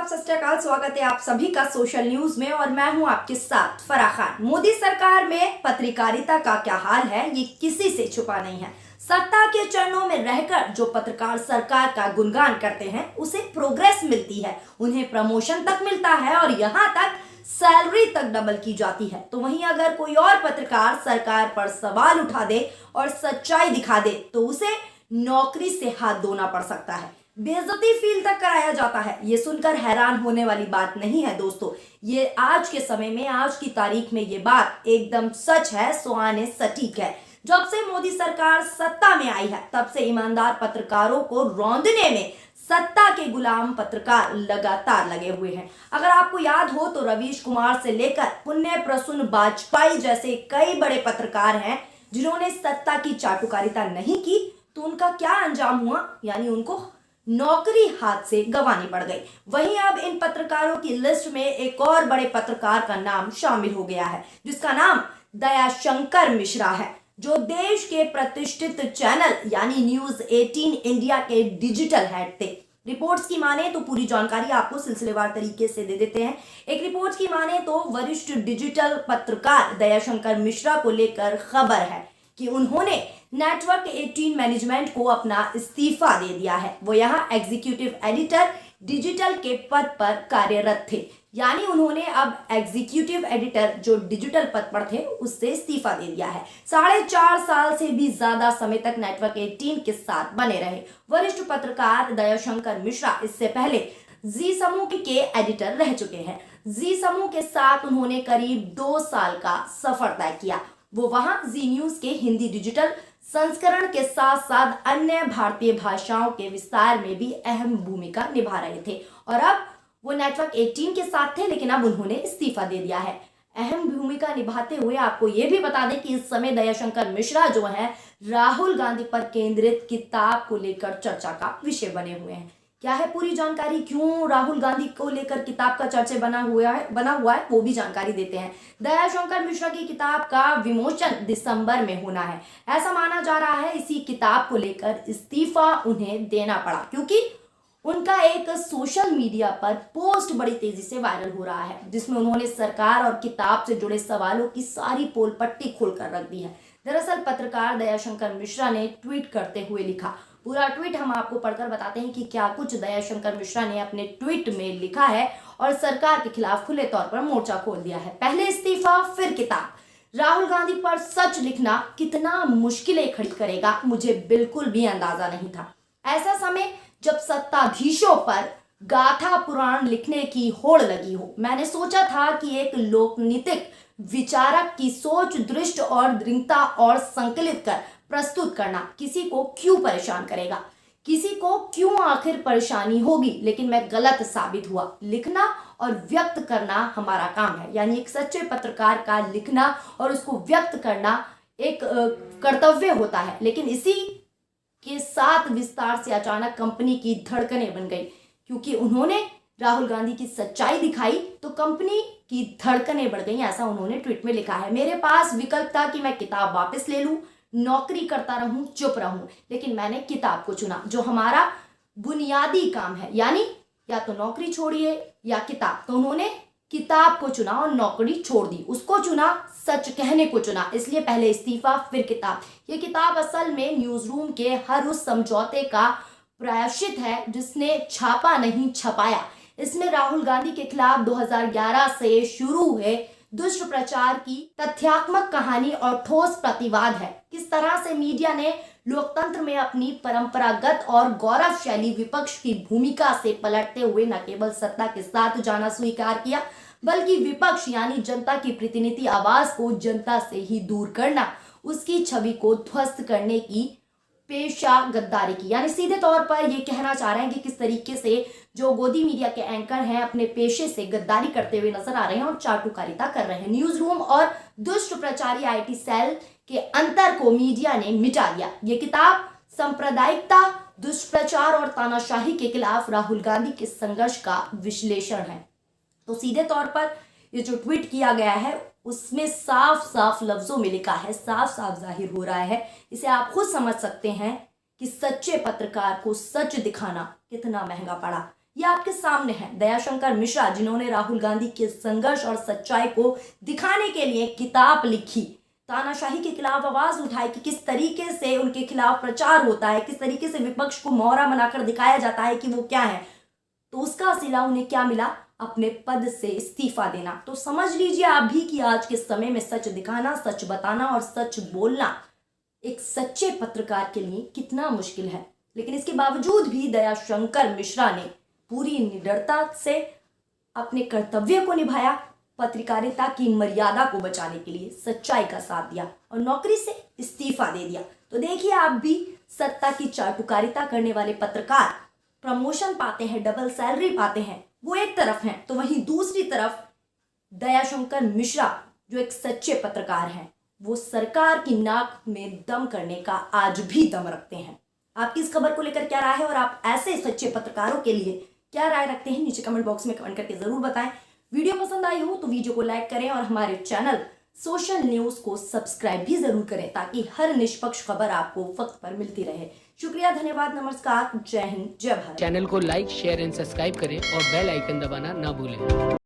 आदाब, सत श्री अकाल। स्वागत है आप सभी का सोशल न्यूज में और मैं हूं आपके साथ फराह खान। मोदी सरकार में पत्रकारिता का क्या हाल है ये किसी से छुपा नहीं है। सत्ता के चरणों में रहकर जो पत्रकार सरकार का गुणगान करते हैं उसे प्रोग्रेस मिलती है, उन्हें प्रमोशन तक मिलता है और यहाँ तक सैलरी तक डबल की जाती है। तो वहीं अगर कोई और पत्रकार सरकार पर सवाल उठा दे और सच्चाई दिखा दे तो उसे नौकरी से हाथ धोना पड़ सकता है, बेइज्जती फील तक कराया जाता है। ये सुनकर हैरान होने वाली बात नहीं है दोस्तों, ये आज के समय में, आज की तारीख में ये बात एकदम सच है, सुहाने सटीक है। जब से मोदी सरकार सत्ता में आई है तब से ईमानदार पत्रकारों को रौंदने में सत्ता के गुलाम पत्रकार लगातार लगे हुए हैं। अगर आपको याद हो तो रवीश कुमार से लेकर पुण्य प्रसून वाजपेयी जैसे कई बड़े पत्रकार हैं जिन्होंने सत्ता की चाटुकारिता नहीं की तो उनका क्या अंजाम हुआ, यानी उनको नौकरी हाथ से गंवानी पड़ गई। वहीं अब इन पत्रकारों की लिस्ट में एक और बड़े पत्रकार का नाम शामिल हो गया है जिसका नाम दयाशंकर मिश्रा है, जो देश के प्रतिष्ठित चैनल यानी न्यूज 18 इंडिया के डिजिटल हेड थे। रिपोर्ट्स की माने तो पूरी जानकारी आपको सिलसिलेवार तरीके से दे देते हैं। एक रिपोर्ट की माने तो वरिष्ठ डिजिटल पत्रकार दयाशंकर मिश्रा को लेकर खबर है कि उन्होंने नेटवर्क 18 मैनेजमेंट को अपना इस्तीफा दे दिया है। वो यहाँ एग्जीक्यूटिव एडिटर डिजिटल के पद पर कार्यरत थे, यानी उन्होंने अब एग्जीक्यूटिव एडिटर जो डिजिटल पद पर थे उससे इस्तीफा दे दिया है। 4.5 साल से भी ज्यादा समय तक नेटवर्क 18 के साथ बने रहे वरिष्ठ पत्रकार दयाशंकर मिश्रा इससे पहले जी समूह के एडिटर रह चुके हैं। जी समूह के साथ उन्होंने करीब 2 साल का सफर तय किया। वो वहां जी न्यूज के हिंदी डिजिटल संस्करण के साथ साथ अन्य भारतीय भाषाओं के विस्तार में भी अहम भूमिका निभा रहे थे और अब वो नेटवर्क 18 के साथ थे, लेकिन अब उन्होंने इस्तीफा दे दिया है। अहम भूमिका निभाते हुए आपको ये भी बता दें कि इस समय दयाशंकर मिश्रा जो है राहुल गांधी पर केंद्रित किताब को लेकर चर्चा का विषय बने हुए हैं। क्या है पूरी जानकारी, क्यों राहुल गांधी को लेकर किताब का चर्चा बना हुआ है वो भी जानकारी देते हैं। दयाशंकर मिश्रा की किताब का विमोचन दिसंबर में होना है। ऐसा माना जा रहा है इसी किताब को लेकर इस्तीफा उन्हें देना पड़ा क्योंकि उनका एक सोशल मीडिया पर पोस्ट बड़ी तेजी से वायरल हो रहा है जिसमें उन्होंने सरकार और किताब से जुड़े सवालों की सारी पोल पट्टी खोलकर रख दी है। दरअसल पत्रकार दयाशंकर मिश्रा ने ट्वीट करते हुए लिखा, पूरा ट्वीट हम आपको पढ़कर बताते हैं कि क्या कुछ दयाशंकर मिश्रा ने अपने ट्वीट में लिखा है और सरकार के खिलाफ खुले तौर पर मोर्चा खोल दिया है। पहले इस्तीफा फिर किताब। राहुल गांधी पर सच लिखना कितना मुश्किलें खड़ी करेगा मुझे बिल्कुल भी अंदाजा नहीं था। ऐसा समय जब सत्ताधीशों पर गाथा पुराण लिखने की होड़ लगी हो, मैंने सोचा था कि एक लोकनीतिक विचारक की सोच दृष्ट और दृढ़ता और संकलित कर प्रस्तुत करना किसी को क्यों परेशान करेगा, किसी को क्यों आखिर परेशानी होगी, लेकिन मैं गलत साबित हुआ। लिखना और व्यक्त करना हमारा काम है, यानी एक सच्चे पत्रकार का लिखना और उसको व्यक्त करना एक कर्तव्य होता है। लेकिन इसी के साथ विस्तार से अचानक कंपनी की धड़कनें बन गई क्योंकि उन्होंने राहुल गांधी की सच्चाई दिखाई तो कंपनी की धड़कनें बढ़ गई, ऐसा उन्होंने ट्वीट में लिखा है। मेरे पास विकल्प था कि मैं किताब वापस ले लूं, नौकरी करता रहूं, चुप रहूं, लेकिन मैंने किताब को चुना जो हमारा बुनियादी काम है, यानी या तो नौकरी छोड़िए या किताब। तो उन्होंने किताब को चुना और नौकरी छोड़ दी, उसको चुना, सच कहने को चुना। इसलिए पहले इस्तीफा फिर किताब। ये किताब असल में न्यूज रूम के हर उस समझौते का प्रायश्चित है जिसने छापा नहीं छपाया। इसमें राहुल गांधी के खिलाफ 2011 से शुरू हुए दुष्ट प्रचार की तथ्यात्मक कहानी और ठोस प्रतिवाद है। किस तरह से मीडिया ने लोकतंत्र में अपनी परंपरागत और गौरवशाली विपक्ष की भूमिका से पलटते हुए न केवल सत्ता के साथ जाना स्वीकार किया बल्कि विपक्ष यानी जनता की प्रतिनिधि आवाज को जनता से ही दूर करना, उसकी छवि को ध्वस्त करने की पेशा गद्दारी की। यानी सीधे तौर पर ये कहना चाह रहे हैं कि किस तरीके से जो गोदी मीडिया के एंकर हैं अपने पेशे से गद्दारी करते हुए नजर आ रहे हैं और चाटुकारिता कर रहे हैं। न्यूज रूम और दुष्ट प्रचारी आईटी सेल के अंतर को मीडिया ने मिटा दिया। ये किताब सांप्रदायिकता, दुष्प्रचार और तानाशाही के खिलाफ राहुल गांधी के संघर्ष का विश्लेषण है। तो सीधे तौर पर ये जो ट्वीट किया गया है उसमें साफ साफ लफ्जों में लिखा है, साफ साफ जाहिर हो रहा है, इसे आप खुद समझ सकते हैं कि सच्चे पत्रकार को सच दिखाना कितना महंगा पड़ा। ये आपके सामने है दयाशंकर मिश्रा, जिन्होंने राहुल गांधी के संघर्ष और सच्चाई को दिखाने के लिए किताब लिखी, तानाशाही के खिलाफ आवाज उठाई कि किस तरीके से उनके खिलाफ प्रचार होता है, किस तरीके से विपक्ष को मोहरा बनाकर दिखाया जाता है कि वो क्या है। तो उसका सिला उन्हें क्या मिला? अपने पद से इस्तीफा देना। तो समझ लीजिए आप भी कि आज के समय में सच दिखाना, सच बताना और सच बोलना एक सच्चे पत्रकार के लिए कितना मुश्किल है। लेकिन इसके बावजूद भी दयाशंकर मिश्रा ने पूरी निडरता से अपने कर्तव्य को निभाया, पत्रकारिता की मर्यादा को बचाने के लिए सच्चाई का साथ दिया और नौकरी से इस्तीफा दे दिया। तो देखिए आप भी, सत्ता की चाटुकारिता करने वाले पत्रकार प्रमोशन पाते हैं, डबल सैलरी पाते हैं, वो एक तरफ हैं, तो वहीं दूसरी तरफ दयाशंकर मिश्रा जो एक सच्चे पत्रकार हैं, वो सरकार की नाक में दम करने का आज भी दम रखते हैं। आपकी इस खबर को लेकर क्या राय है और आप ऐसे सच्चे पत्रकारों के लिए क्या राय रखते हैं, नीचे कमेंट बॉक्स में कमेंट करके जरूर बताएं। वीडियो पसंद आई हो तो वीडियो को लाइक करें और हमारे चैनल सोशल न्यूज को सब्सक्राइब भी जरूर करें ताकि हर निष्पक्ष खबर आपको वक्त पर मिलती रहे। शुक्रिया, धन्यवाद, नमस्कार, जय हिंद, जय भारत। चैनल को लाइक, शेयर एंड सब्सक्राइब करें और बेल आइकन दबाना ना भूलें।